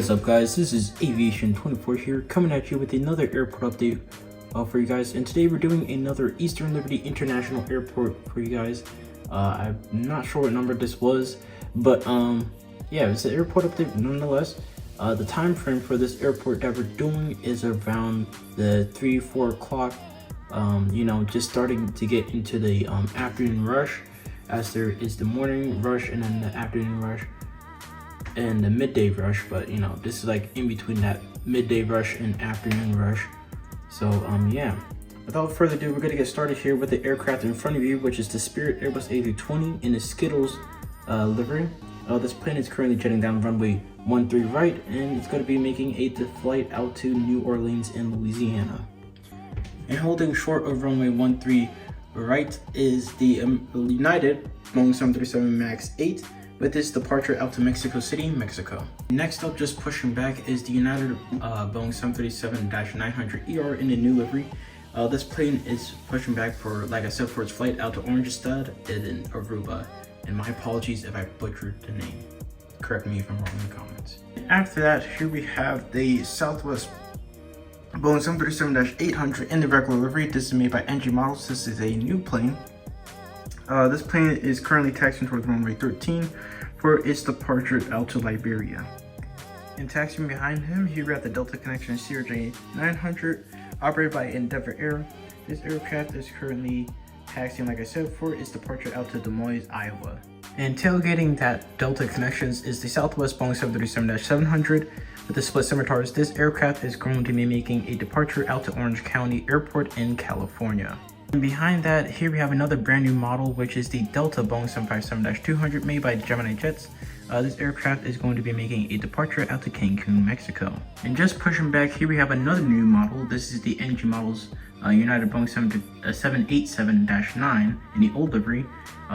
What is up, guys? This is Aviation24 here, coming at you with another airport update for you guys. And today we're doing another Eastern Liberty International Airport for you guys. I'm not sure what number this was, but yeah, it's an airport update nonetheless. The time frame for this airport that we're doing is around the 3-4 o'clock. You know, just starting to get into the afternoon rush, as there is the morning rush and then the afternoon rush and the midday rush. But you know, this is like in between that midday rush and afternoon rush. So yeah, without further ado, we're gonna get started here with the aircraft in front of you, which is the Spirit Airbus A320 in the Skittles livery. This plane is currently jetting down runway 13 right, and it's going to be making a flight out to New Orleans in Louisiana. And holding short of runway 13 right is the United Boeing 737 MAX 8 with its departure out to Mexico City, Mexico. Next up, just pushing back, is the United Boeing 737-900ER in the new livery. This plane is pushing back for, like I said, for its flight out to Orangestad in Aruba. And my apologies if I butchered the name. Correct me if I'm wrong in the comments. After that, here we have the Southwest Boeing 737-800 in the regular livery. This is made by NG Models. This is a new plane. This plane is currently taxiing towards runway 13 for its departure out to Liberia. And taxiing behind him, here we have the Delta Connection CRJ900, operated by Endeavor Air. This aircraft is currently taxiing, like I said, for its departure out to Des Moines, Iowa. And tailgating that Delta Connections is the Southwest Boeing 737-700 with the split scimitars. This aircraft is going to be making a departure out to Orange County Airport in California. And behind that, here we have another brand new model, which is the Delta Boeing 757-200 made by Gemini Jets. This aircraft is going to be making a departure out to Cancun, Mexico. And just pushing back, here we have another new model. This is the NG Models United Boeing 787-9 in the old livery.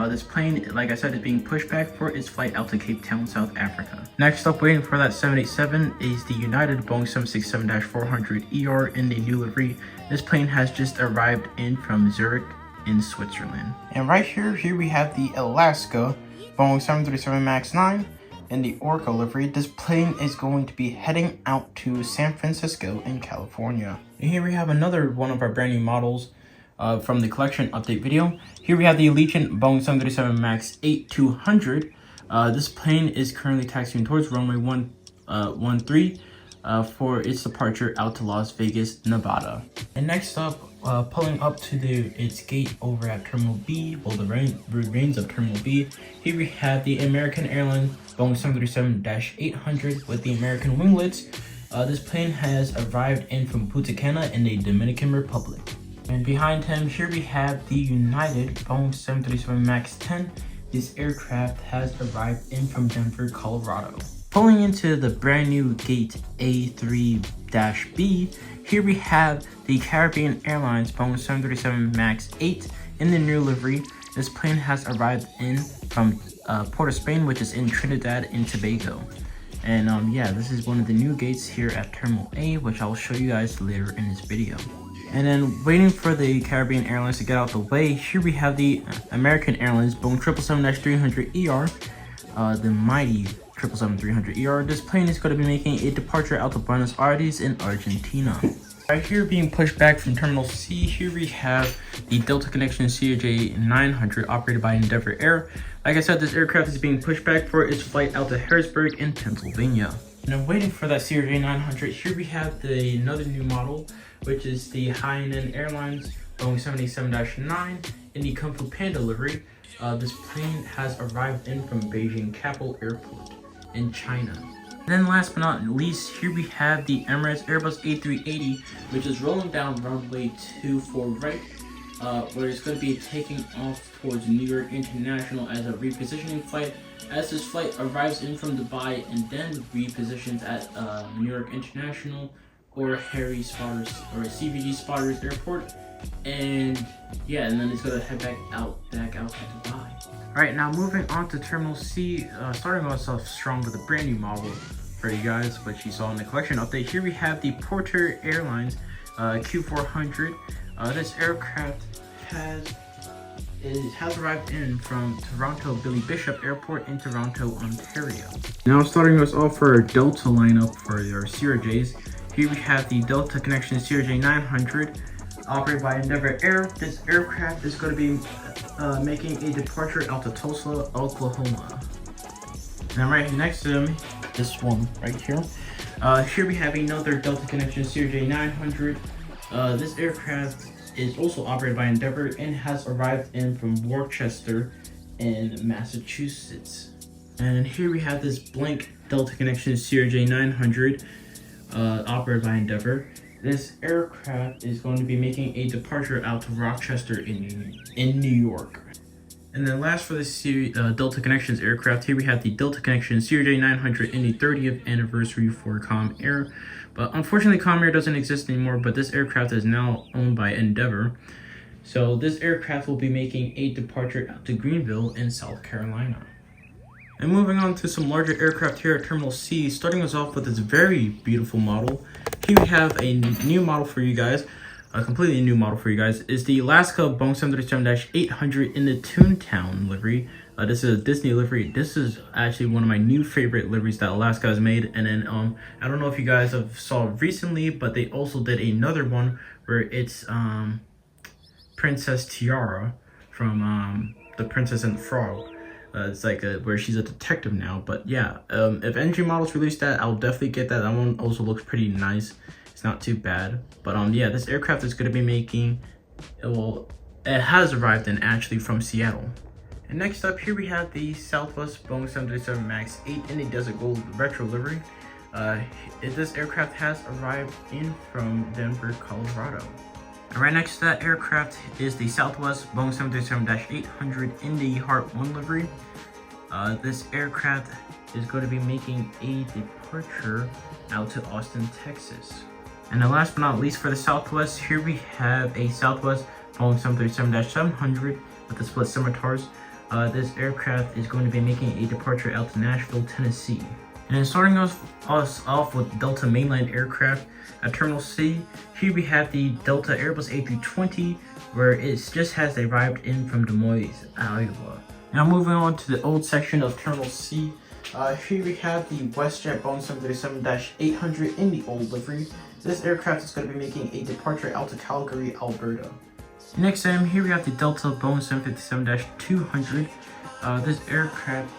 This plane, like I said, is being pushed back for its flight out to Cape Town, South Africa. Next up, waiting for that 787 is the United Boeing 767-400ER in the new livery. This plane has just arrived in from Zurich in Switzerland. And right here we have the Alaska Boeing 737 MAX 9 in the Orca livery. This plane is going to be heading out to San Francisco in California. And here we have another one of our brand new models from the collection update video. Here we have the Allegiant Boeing 737 MAX 8-200. This plane is currently taxiing towards runway 13 for its departure out to Las Vegas, Nevada. And next up, pulling up to its gate over at Terminal B, well, the reins of Terminal B, here we have the American Airlines Boeing 737-800 with the American winglets. This plane has arrived in from Punta Cana in the Dominican Republic. And behind him, here we have the United Boeing 737 MAX 10. This aircraft has arrived in from Denver, Colorado. Pulling into the brand new gate A3-B, here we have the Caribbean Airlines Boeing 737 MAX 8 in the new livery. This plane has arrived in from Port of Spain, which is in Trinidad and Tobago. And yeah, this is one of the new gates here at Terminal A, which I'll show you guys later in this video. And then waiting for the Caribbean Airlines to get out the way, here we have the American Airlines Boeing 777-300ER, the mighty 777-300ER. This plane is going to be making a departure out to Buenos Aires in Argentina. Right here, being pushed back from Terminal C, here we have the Delta Connection CRJ900 operated by Endeavor Air. Like I said, this aircraft is being pushed back for its flight out to Harrisburg in Pennsylvania. And I'm waiting for that CRJ900. Here we have another new model, which is the Hainan Airlines Boeing 787-9 in the Kung Fu Panda livery. This plane has arrived in from Beijing Capital Airport in China. And then last but not least, here we have the Emirates Airbus A380, which is rolling down runway 24 right, where it's going to be taking off towards New York International as a repositioning flight, as this flight arrives in from Dubai and then repositions at New York International or Harry Spotters or CVG Spotters Airport. And yeah, and then it's going to head back out to Dubai. Alright, now moving on to Terminal C, starting us off strong with a brand new model for you guys, which you saw in the collection update. Here we have the Porter Airlines Q400. This aircraft has has arrived in from Toronto Billy Bishop Airport in Toronto, Ontario. Now starting us off for our Delta lineup for your CRJs. Here we have the Delta Connection CRJ 900, operated by Endeavor Air. This aircraft is going to be making a departure out to Tulsa, Oklahoma. Now right next to them, this one right here. Here we have another Delta Connection CRJ 900. This aircraft is also operated by Endeavor and has arrived in from Worcester in Massachusetts. And here we have this blank Delta Connection CRJ 900 operated by Endeavor. This aircraft is going to be making a departure out to Rochester in New York. And then last for the Delta Connections aircraft, here we have the Delta Connection CRJ 900 in the 30th anniversary for Comair. But unfortunately, Comair doesn't exist anymore, but this aircraft is now owned by Endeavor. So this aircraft will be making a departure out to Greenville in South Carolina. And moving on to some larger aircraft here at Terminal C, starting us off with this very beautiful model. Here we have a new model for you guys. A completely new model for you guys is the Alaska Boeing 737-800 in the Toontown livery. This is a Disney livery. This is actually one of my new favorite liveries that Alaska has made. And then I don't know if you guys have saw it recently, but they also did another one where it's Princess Tiara from The Princess and the Frog. It's like where she's a detective now. But yeah, if NG Models release that, I'll definitely get that. That one also looks pretty nice. It's not too bad. But yeah, this aircraft is going to be making, it has arrived in actually from Seattle. And next up, here we have the Southwest Boeing 737 MAX 8 in the Desert Gold retro livery. This aircraft has arrived in from Denver, Colorado. And right next to that aircraft is the Southwest Boeing 737-800 in the Heart 1 livery. This aircraft is going to be making a departure out to Austin, Texas. And then last but not least for the Southwest, here we have a Southwest Boeing 737-700 with the split scimitars. This aircraft is going to be making a departure out to Nashville, Tennessee. And then starting us off with Delta mainline aircraft at Terminal C, here we have the Delta Airbus A320, where it just has arrived in from Des Moines, Iowa. Now moving on to the old section of Terminal C, here we have the WestJet Boeing 737-800 in the old livery. This aircraft is going to be making a departure out to Calgary, Alberta. Next to him, here we have the Delta Boeing 757-200. This aircraft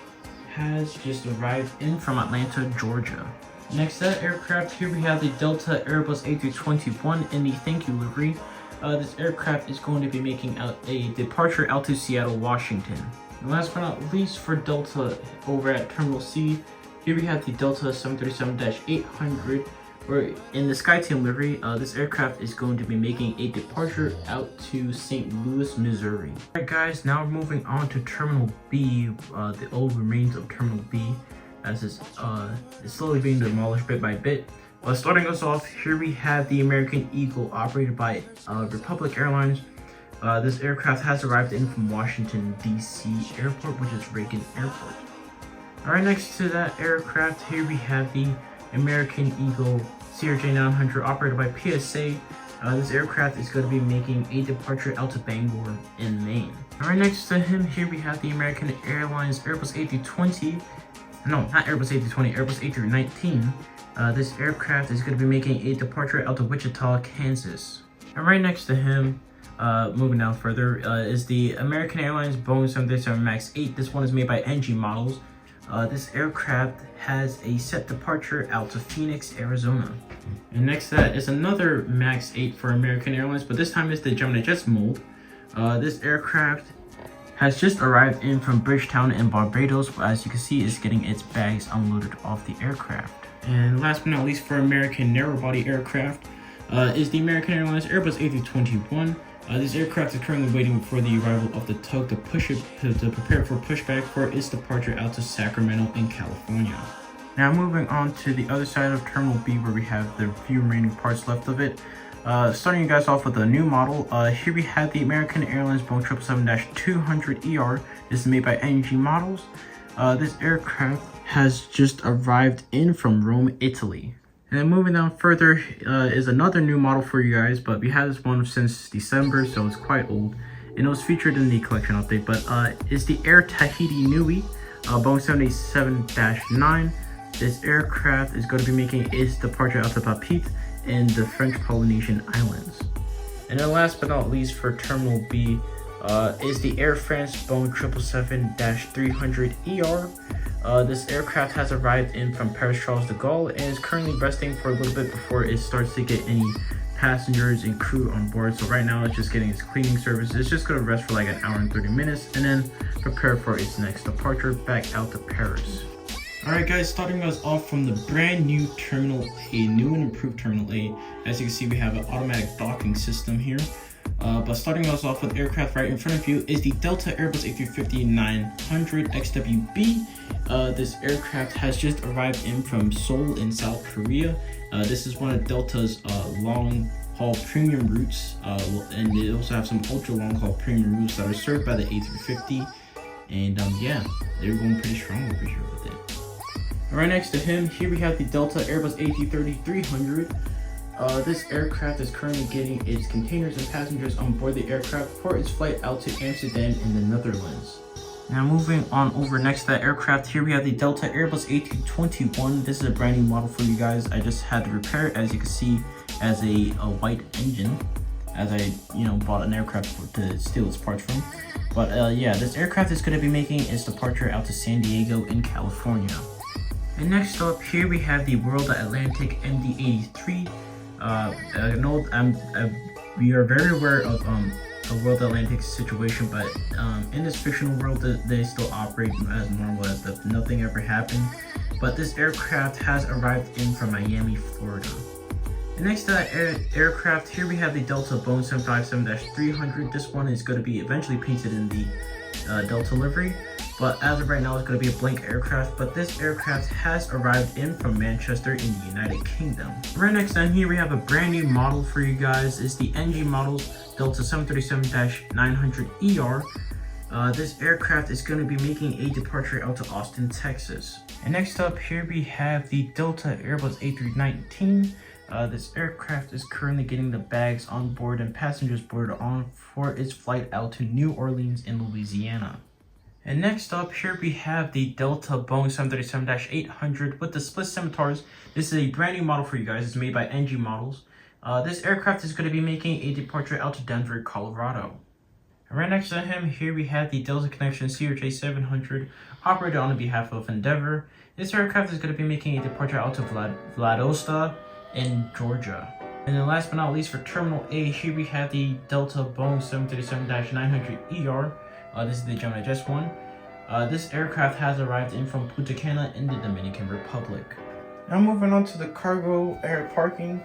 has just arrived in from Atlanta, Georgia. Next to that aircraft, here we have the Delta Airbus A321 in the Thank You livery. This aircraft is going to be making a departure out to Seattle, Washington. And last but not least for Delta over at Terminal C, here we have the Delta 737-800. Where in the SkyTeam livery, this aircraft is going to be making a departure out to St. Louis, Missouri. Alright guys, now we're moving on to Terminal B, the old remains of Terminal B, as it's slowly being demolished bit by bit. Starting us off, here we have the American Eagle operated by Republic Airlines. This aircraft has arrived in from Washington, D.C. Airport, which is Reagan Airport. Alright, next to that aircraft, here we have the American Eagle CRJ 900 operated by PSA. This aircraft is going to be making a departure out to Bangor in Maine. Right next to him, here we have the American Airlines Airbus A320. No, not Airbus A320, Airbus A319. This aircraft is going to be making a departure out to Wichita, Kansas. And right next to him, moving down further, is the American Airlines Boeing 737 MAX 8. This one is made by NG Models. This aircraft has a set departure out to Phoenix, Arizona. And next to that is another MAX 8 for American Airlines, but this time it's the Gemini Jets mold. This aircraft has just arrived in from Bridgetown in Barbados, but as you can see, it's getting its bags unloaded off the aircraft. And last but not least for American narrow-body aircraft is the American Airlines Airbus A321. This aircraft is currently waiting for the arrival of the tug to prepare for pushback for its departure out to Sacramento in California. Now moving on to the other side of Terminal B, where we have the few remaining parts left of it. Starting you guys off with a new model. Here we have the American Airlines Boeing 777-200ER. This is made by NG Models. This aircraft has just arrived in from Rome, Italy. And then moving down further is another new model for you guys, but we had this one since December, so it's quite old. and it was featured in the collection update, but it's the Air Tahiti Nui, Boeing 787-9. This aircraft is going to be making its departure out of Papeete in the French Polynesian Islands. And then last but not least for Terminal B is the Air France Boeing 777-300ER. This aircraft has arrived in from Paris Charles de Gaulle and is currently resting for a little bit before it starts to get any passengers and crew on board. So right now it's just getting its cleaning service. It's just going to rest for like an hour and 30 minutes and then prepare for its next departure back out to Paris. Alright guys, starting us off from the brand new Terminal A, new and improved Terminal A. As you can see, we have an automatic docking system here. But starting us off with aircraft right in front of you is the Delta Airbus A350-900 XWB. This aircraft has just arrived in from Seoul in South Korea. This is one of Delta's long haul premium routes, and they also have some ultra long haul premium routes that are served by the A350. And yeah, they're going pretty strong over here with it. Right next to him, here we have the Delta Airbus A330-300. This aircraft is currently getting its containers and passengers on board the aircraft for its flight out to Amsterdam in the Netherlands. Now moving on over next to that aircraft, here we have the Delta Airbus A221. This is a brand new model for you guys. I just had to repair it, as you can see, as a white engine, as I bought an aircraft to steal its parts from. But yeah, this aircraft is going to be making its departure out to San Diego in California. And next up, here we have the World Atlantic MD-83. We are very aware of the World Atlantic situation, but in this fictional world, they still operate as normal as if nothing ever happened. But this aircraft has arrived in from Miami, Florida. And next to that aircraft, here we have the Delta Boeing 757-300. This one is going to be eventually painted in the Delta livery, but as of right now it's going to be a blank aircraft. But this aircraft has arrived in from Manchester in the United Kingdom. Right next down here we have a brand new model for you guys. It's the NG models Delta 737-900ER. This aircraft is going to be making a departure out to Austin, Texas. And next up here we have the Delta Airbus A319. This aircraft is currently getting the bags on board and passengers boarded on for its flight out to New Orleans in Louisiana. And next up here we have the Delta Boeing 737-800 with the split scimitars. This is a brand new model for you guys. It's made by NG Models. This aircraft is going to be making a departure out to Denver, Colorado. And right next to him, here we have the Delta Connection CRJ700 operated on behalf of Endeavor. This aircraft is going to be making a departure out to Vladosta in Georgia. And then last but not least for Terminal A, here we have the Delta Boeing 737-900ER. This is the Gemini Just one. This aircraft has arrived in from Punta Cana in the Dominican Republic. Now moving on to the cargo air parking.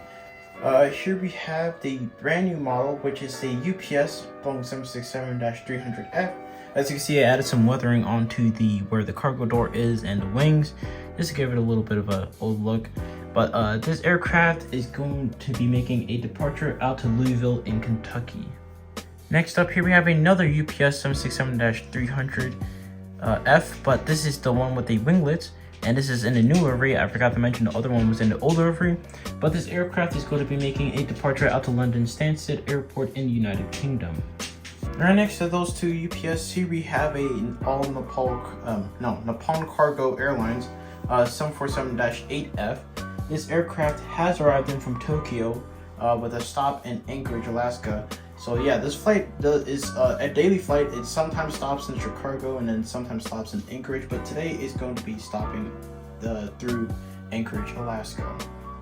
Here we have the brand new model, which is the UPS Boeing 767-300F. As you can see, I added some weathering onto where the cargo door is and the wings, just to give it a little bit of an old look. But this aircraft is going to be making a departure out to Louisville in Kentucky. Next up here we have another UPS 767-300F, but this is the one with the winglets, and this is in the new livery. I forgot to mention the other one was in the old livery, but this aircraft is going to be making a departure out to London Stansted Airport in the United Kingdom. Right next to those two UPS, here we have Nippon Cargo Airlines 747-8F. This aircraft has arrived in from Tokyo with a stop in Anchorage, Alaska. So yeah, this flight is a daily flight. It sometimes stops in Chicago and then sometimes stops in Anchorage, but today is going to be stopping through Anchorage, Alaska.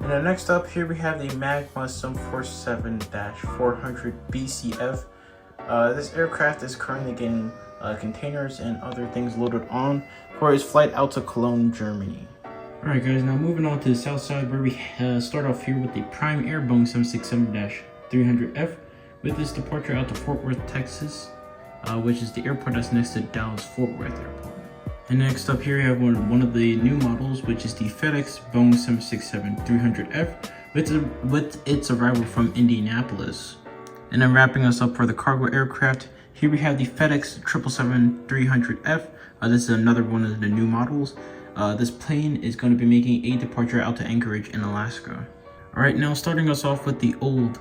And then next up here we have the Magma 747-400 BCF. This aircraft is currently getting containers and other things loaded on for its flight out to Cologne, Germany. Alright guys, now moving on to the south side, where we start off here with the Prime Air Boeing 767-300F with this departure out to Fort Worth, Texas, which is the airport that's next to Dallas Fort Worth Airport. And next up here we have one of the new models, which is the FedEx Boeing 767-300F with its arrival from Indianapolis. And then wrapping us up for the cargo aircraft, here we have the FedEx 777-300F. This is another one of the new models. This plane is going to be making a departure out to Anchorage in Alaska. Alright, now starting us off with the old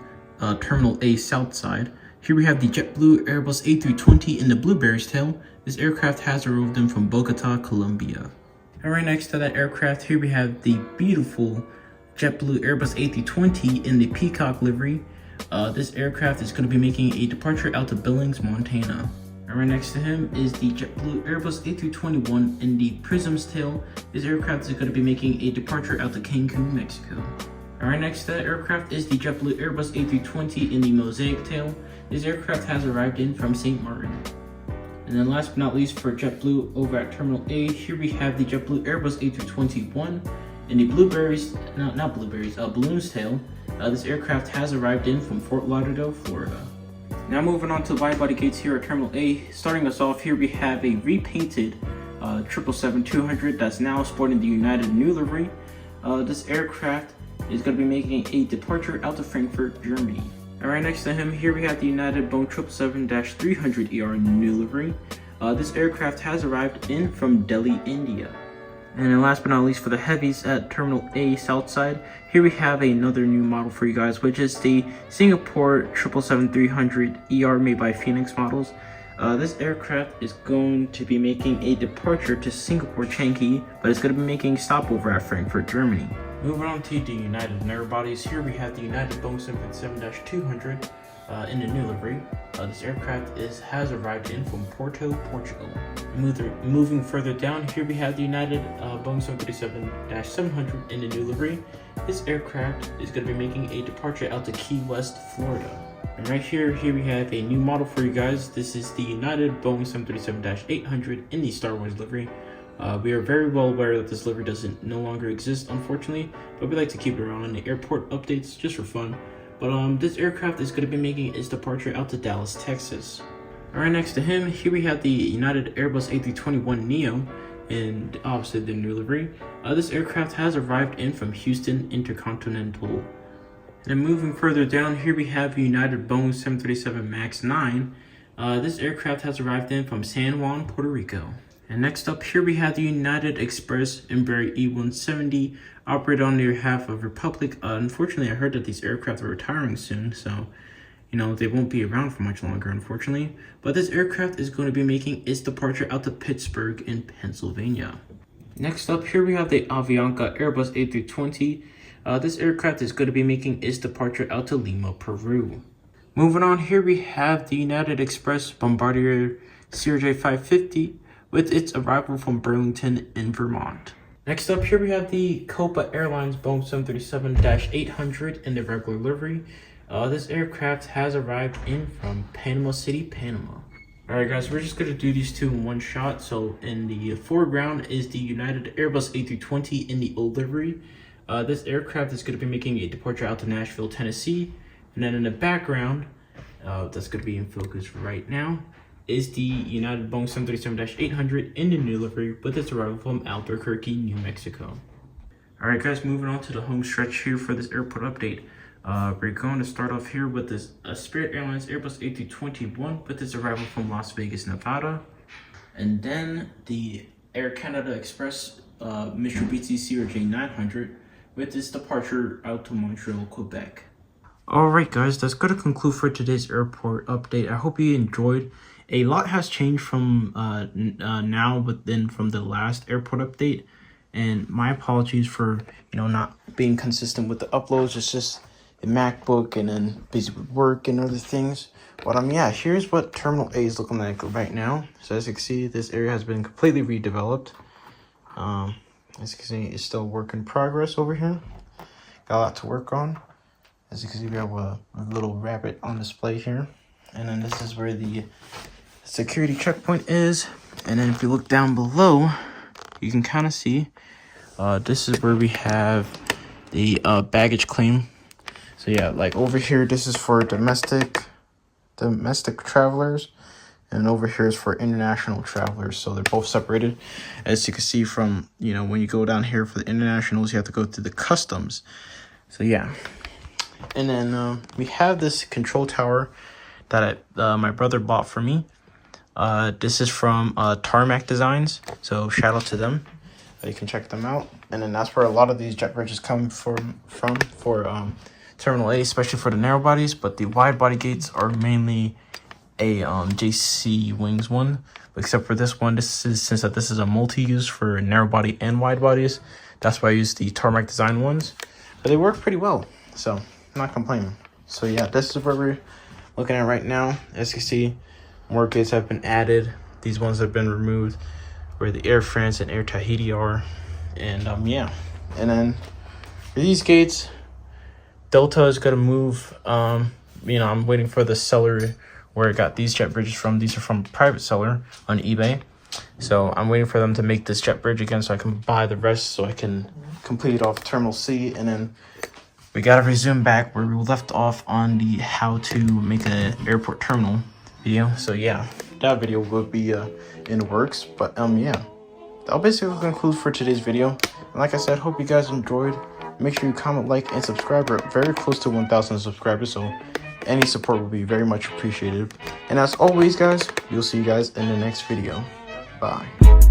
Terminal A south side, Here we have the JetBlue Airbus A320 in the Blueberry's tail. This aircraft has arrived in from Bogota, Colombia. And right next to that aircraft, here we have the beautiful JetBlue Airbus A320 in the Peacock livery. This aircraft is going to be making a departure out to Billings, Montana. And right next to him is the JetBlue Airbus A321 in the Prism's tail. This aircraft is going to be making a departure out to Cancun, Mexico. And right next to that aircraft is the JetBlue Airbus A320 in the Mosaic tail. This aircraft has arrived in from St. Martin. And then last but not least for JetBlue over at Terminal A, here we have the JetBlue Airbus A321 in the Balloon's tail. This aircraft has arrived in from Fort Lauderdale, Florida. Now moving on to the wide-body gates here at Terminal A. Starting us off here, we have a repainted 777-200 that's now sporting the United new livery. This aircraft is going to be making a departure out to Frankfurt, Germany. And right next to him, here we have the United Boeing 777-300ER in the new livery. This aircraft has arrived in from Delhi, India. And then last but not least for the heavies at Terminal A South Side, here we have another new model for you guys, which is the Singapore 777-300ER made by Phoenix Models. This aircraft is going to be making a departure to Singapore Changi, but it's going to be making a stopover at Frankfurt, Germany. Moving on to the United narrowbodies, here we have the United Boeing 777-200 in the new livery. This aircraft has arrived in from Porto, Portugal. Moving further down, here we have the United Boeing 737-700 in the new livery. This aircraft is going to be making a departure out to Key West, Florida. And right here we have a new model for you guys. This is the United Boeing 737-800 in the Star Wars livery. We are very well aware that this livery no longer exist, unfortunately, but we like to keep it around in the airport updates just for fun. But this aircraft is going to be making its departure out to Dallas, Texas. Right next to him, here we have the United Airbus A321neo in obviously the new livery. This aircraft has arrived in from Houston Intercontinental. And then moving further down, here we have United Boeing 737 MAX 9. This aircraft has arrived in from San Juan, Puerto Rico. And next up, here we have the United Express Embraer E170 operated on behalf of Republic. Unfortunately, I heard that these aircraft are retiring soon, so they won't be around for much longer, unfortunately. But this aircraft is going to be making its departure out to Pittsburgh in Pennsylvania. Next up, here we have the Avianca Airbus A320. This aircraft is going to be making its departure out to Lima, Peru. Moving on, here we have the United Express Bombardier CRJ550 with its arrival from Burlington in Vermont. Next up, here we have the Copa Airlines Boeing 737-800 in the regular livery. This aircraft has arrived in from Panama City, Panama. Alright guys, we're just going to do these two in one shot. So in the foreground is the United Airbus A320 in the old livery. This aircraft is going to be making a departure out to Nashville, Tennessee. And then in the background, that's going to be in focus right now, is the United Boeing 737-800 in the new livery with its arrival from Albuquerque, New Mexico. Alright guys, moving on to the home stretch here for this airport update. We're going to start off here with this Spirit Airlines Airbus A321 with its arrival from Las Vegas, Nevada. And then the Air Canada Express Mitsubishi CRJ900 with its departure out to Montreal, Quebec. Alright guys, that's going to conclude for today's airport update. I hope you enjoyed. A lot has changed from now, but then from the last airport update. And my apologies for, not being consistent with the uploads. It's just a MacBook and then busy with work and other things. But yeah, here's what Terminal A is looking like right now. So as you can see, this area has been completely redeveloped. As you can see, it's still a work in progress over here. Got a lot to work on. As you can see, we have a little rabbit on display here. And then this is where the security checkpoint is. And then if you look down below, you can kind of see this is where we have the baggage claim. So yeah, like over here, this is for domestic travelers, and over here is for international travelers. So they're both separated. As you can see from, when you go down here for the internationals, you have to go through the customs. So yeah. And then we have this control tower that my brother bought for me. This is from Tarmac Designs, so shout out to them. You can check them out. And then that's where a lot of these jet bridges come from for Terminal A, especially for the narrow bodies, but the wide body gates are mainly a JC Wings one. Except for this one, since this is a multi-use for narrow body and wide bodies, that's why I use the tarmac design ones. But they work pretty well, so I'm not complaining. So yeah, this is what we're looking at right now. As you can see, more gates have been added. These ones have been removed, where the Air France and Air Tahiti are. And yeah, and then for these gates, Delta is gonna move. You know, I'm waiting for the seller where I got these jet bridges from. These are from a private seller on eBay. So I'm waiting for them to make this jet bridge again so I can buy the rest, so I can complete it off Terminal C. And then we gotta resume back where we left off on the how to make an airport terminal video. So yeah, that video will be in the works. But yeah, that'll basically conclude for today's video. And like I said, hope you guys enjoyed. Make sure you comment, like, and subscribe. We're very close to 1,000 subscribers, so any support will be very much appreciated. And as always, guys, we'll see you guys in the next video. Bye.